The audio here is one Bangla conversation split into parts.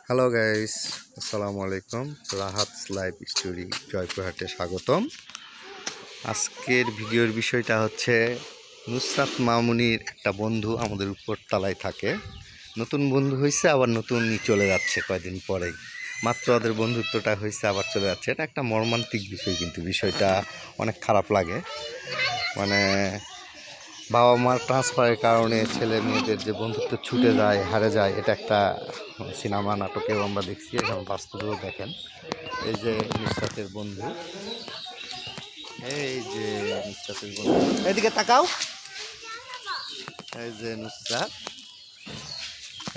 হ্যালো গাইস, আসসালামু আলাইকুম। রাহাতস লাইফ স্টোরি জয়পুরহাটে স্বাগতম। আজকের ভিডিওর বিষয়টা হচ্ছে নুসরাত মামুনির একটা বন্ধু আমাদের উপরতলায় থাকে। নতুন বন্ধু হয়েছে, আবার নতুনই চলে যাচ্ছে কয়েকদিন পরেই। মাত্র ওদের বন্ধুত্বটা হয়েছে, আবার চলে যাচ্ছে। এটা একটা মর্মান্তিক বিষয়, কিন্তু বিষয়টা অনেক খারাপ লাগে। মানে বাবা মার ট্রান্সফারের কারণে ছেলে মেয়েদের যে বন্ধুত্ব ছুটে যায়, হারে যায়, এটা একটা সিনেমা নাটকেও আমরা দেখছি, এবং বাস্তবেও দেখেন। এই যে নুসরাতের বন্ধু, এদিকে তাকাও। এই যে নুসরাত,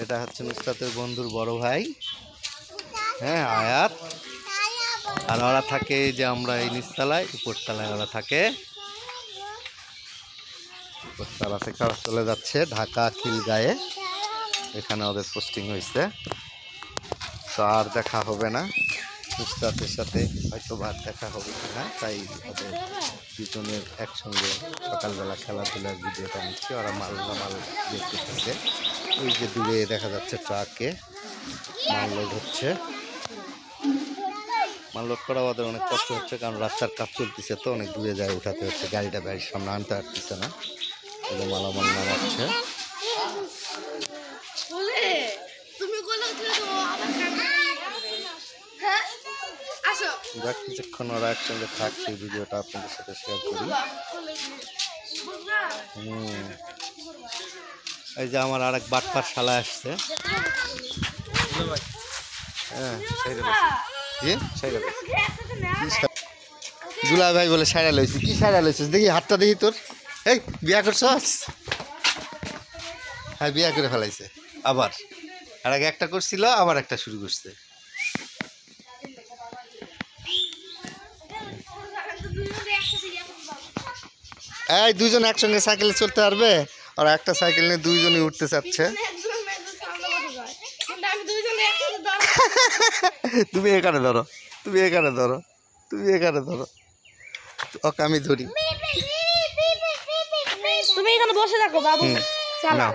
এটা হচ্ছে নুসরাতের বন্ধুর বড় ভাই, হ্যাঁ, আয়াত। আর ওরা থাকে যে আমরা এই নিচতলায়, উপরতলায় ওরা থাকে। উপরতলা থেকে ওরা চলে যাচ্ছে ঢাকা খিলগাঁয়ে, এখানে ওদের পোস্টিং হয়েছে। তো আর দেখা হবে না নুসরাতের সাথে, হয়তো আর দেখা হবে কিনা, তাই ওদের দুজনের একসঙ্গে সকালবেলা খেলাধুলার ভিডিওটা নিচ্ছে। ওরা মাল বের করতেছে। ওই যে দূরে দেখা যাচ্ছে ট্রাকে মাল লোড হচ্ছে। মাল লোড করা ওদের অনেক কষ্ট হচ্ছে, কারণ রাস্তার কাজ চলতেছে, তো অনেক দূরে যায় উঠাতে হচ্ছে। গাড়িটা বাড়ির সামনে আনতে পারতেছে না, ওদের মালামাল নামাচ্ছে। যাক, কিছুক্ষণ ওরা একসঙ্গে থাকছে, ভিডিওটা আপনাদের সাথে শেয়ার করি। এই যে আমার আরেক বাটপার শালা আসছে। হ্যাঁ, দুলা ভাই বলে সাইরা লইছি। কি সাইরা লইছিস দেখি, হাতটা দেখি তোর। এই বিয়া করছস? হ্যাঁ, বিয়া করে ফেলাইছে আবার। আর আগে একটা করছিল, আবার একটা শুরু করছে। এই দুইজন একসঙ্গে সাইকেলে চলতে পারবে? ওরা একটা সাইকেল নিয়ে দুইজনই উঠতে চাচ্ছে। তুমি এখানে ধরো, তুমি এখানে ধরো, তুমি এখানে ধরো, ওকে আমি ধরি। তুমি এখানে বসে থাকো বাবু। চালাও।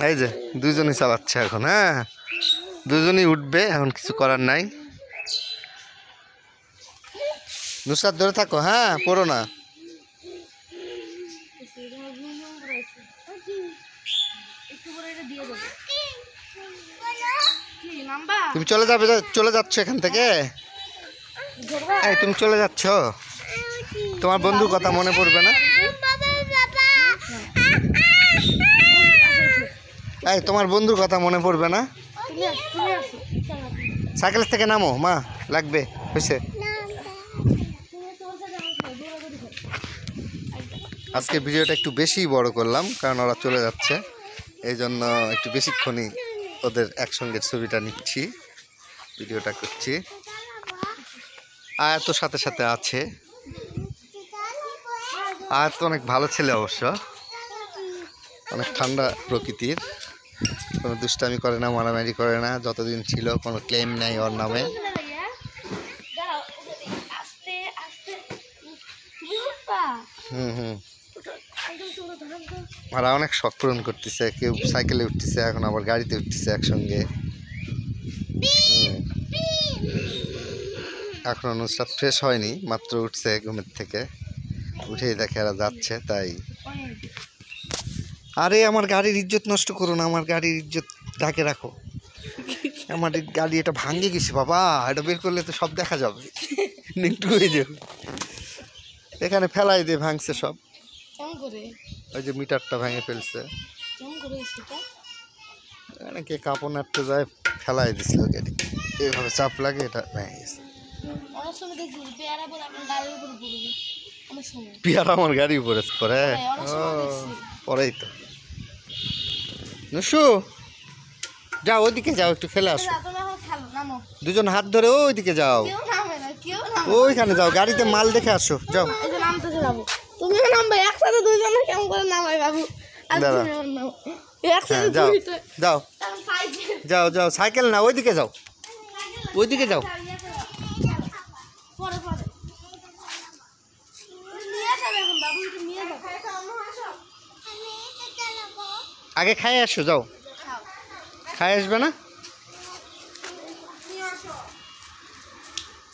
এই যে দুইজনই চালাচ্ছে এখন। হ্যাঁ, দুজনই উঠবে, এখন কিছু করার নাই। নুসরাত ধরে থাকো, হ্যাঁ, পড়ো না। তুমি চলে যাবে, চলে যাচ্ছ এখান থেকে? এই তুমি চলে যাচ্ছ, তোমার বন্ধুর কথা মনে পড়বে না? এই তোমার বন্ধুর কথা মনে পড়বে না? সাইকেল থেকে নামো, মা লাগবে, হয়েছে। আজকে ভিডিওটা একটু বেশি বড় করলাম, কারণ ওরা চলে যাচ্ছে, এই জন্য একটু বেশিক্ষণই ওদের একসঙ্গে ছবিটা নিচ্ছি, ভিডিওটা করছি। আয়াত সাথে সাথে আছে। আয়াত অনেক ভালো ছেলে অবশ্য, অনেক ঠান্ডা প্রকৃতির, কোনো দুষ্টামি করে না, মারামারি করে না। যতদিন ছিল কোনো ক্লেম নাই ওর নামে। ওরা অনেক শখ পূরণ করতেছে, কেউ সাইকেলে উঠতেছে, এখন আবার গাড়িতে উঠতেছে একসঙ্গে। এখনো নুসরাত ফ্রেশ হয়নি, মাত্র উঠছে ঘুমের থেকে, উঠেই দেখে এরা যাচ্ছে। তাই আরে আমার গাড়ির ইজ্জত নষ্ট করো না, আমার গাড়ির ইজ্জত ঢাকে রাখো। আমার গাড়ি এটা ভাঙে গেছে বাবা, এটা বের করলে তো সব দেখা যাবে, নিকটু হয়ে যাবে। এখানে ফেলাই দিয়ে ভাঙছে সব। ওই যে মিটারটা ভেঙে ফেলছে, কে কাপড় নাড়তে যায়, ফেলাই দিছিল গাড়ি, এইভাবে চাপ লাগে, এটা ভেঙে গেছে। পেয়ারা আমার গাড়ি উপরে করে, পরেই তো। নুসু যাও, ওইদিকে যাও, একটু খেলে আসো। দুজন হাত ধরে ওইদিকে যাও, ওইখানে যাও, গাড়িতে মাল দেখে আসো, যাও। তুমিও নামবে একসাথে, দুইজনে কেমন করে নামাই বাবু। যাও যাও যাও যাও, সাইকেল না, ওইদিকে যাও, ওইদিকে যাও। আগে খাই আসো, যাও, খাই আসবে না?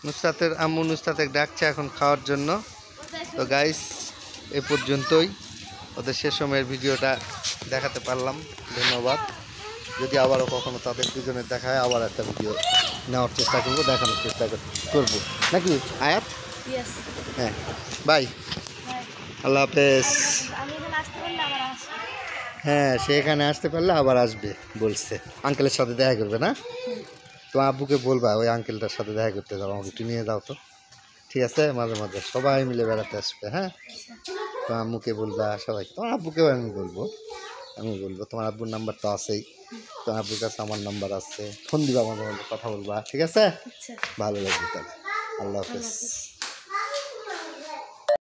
নুসরাতের আম্মু নুসরাতের ডাকছে এখন খাওয়ার জন্য। তো গাইস এ পর্যন্তই, ওদের শেষ সময়ের ভিডিওটা দেখাতে পারলাম, ধন্যবাদ। যদি আবারও কখনো তাদের দুজনের দেখা হয় আবার একটা ভিডিও নেওয়ার চেষ্টা করবো, দেখানোর চেষ্টা করবো নাকি আয়াত? ইয়েস হ্যাঁ, বাই, আল্লাহ হাফেজ। আমি এখানে আসতে পারলে আবার আসবো। হ্যাঁ, সে এখানে আসতে পারলে আবার আসবে বলছে, আঙ্কেলের সাথে দেখা করবে না? তোমার আব্বুকে বলবা ওই আঙ্কেলটার সাথে দেখা করতে যাও, আমাকে একটু নিয়ে যাও তো, ঠিক আছে? মাঝে মাঝে সবাই মিলে বেড়াতে আসবে। হ্যাঁ, তোমার আম্মুকে বলবা, সবাইকে, তোমার আব্বুকেও আমি বলবো, তোমার আব্বুর নাম্বার তো আছেই, তোমার আব্বুর কাছে আমার নাম্বার আছে, ফোন দিবা, মাঝে মাঝে কথা বলবা, ঠিক আছে? আচ্ছা ভালো লাগবে তাহলে। আল্লাহ হাফেজ।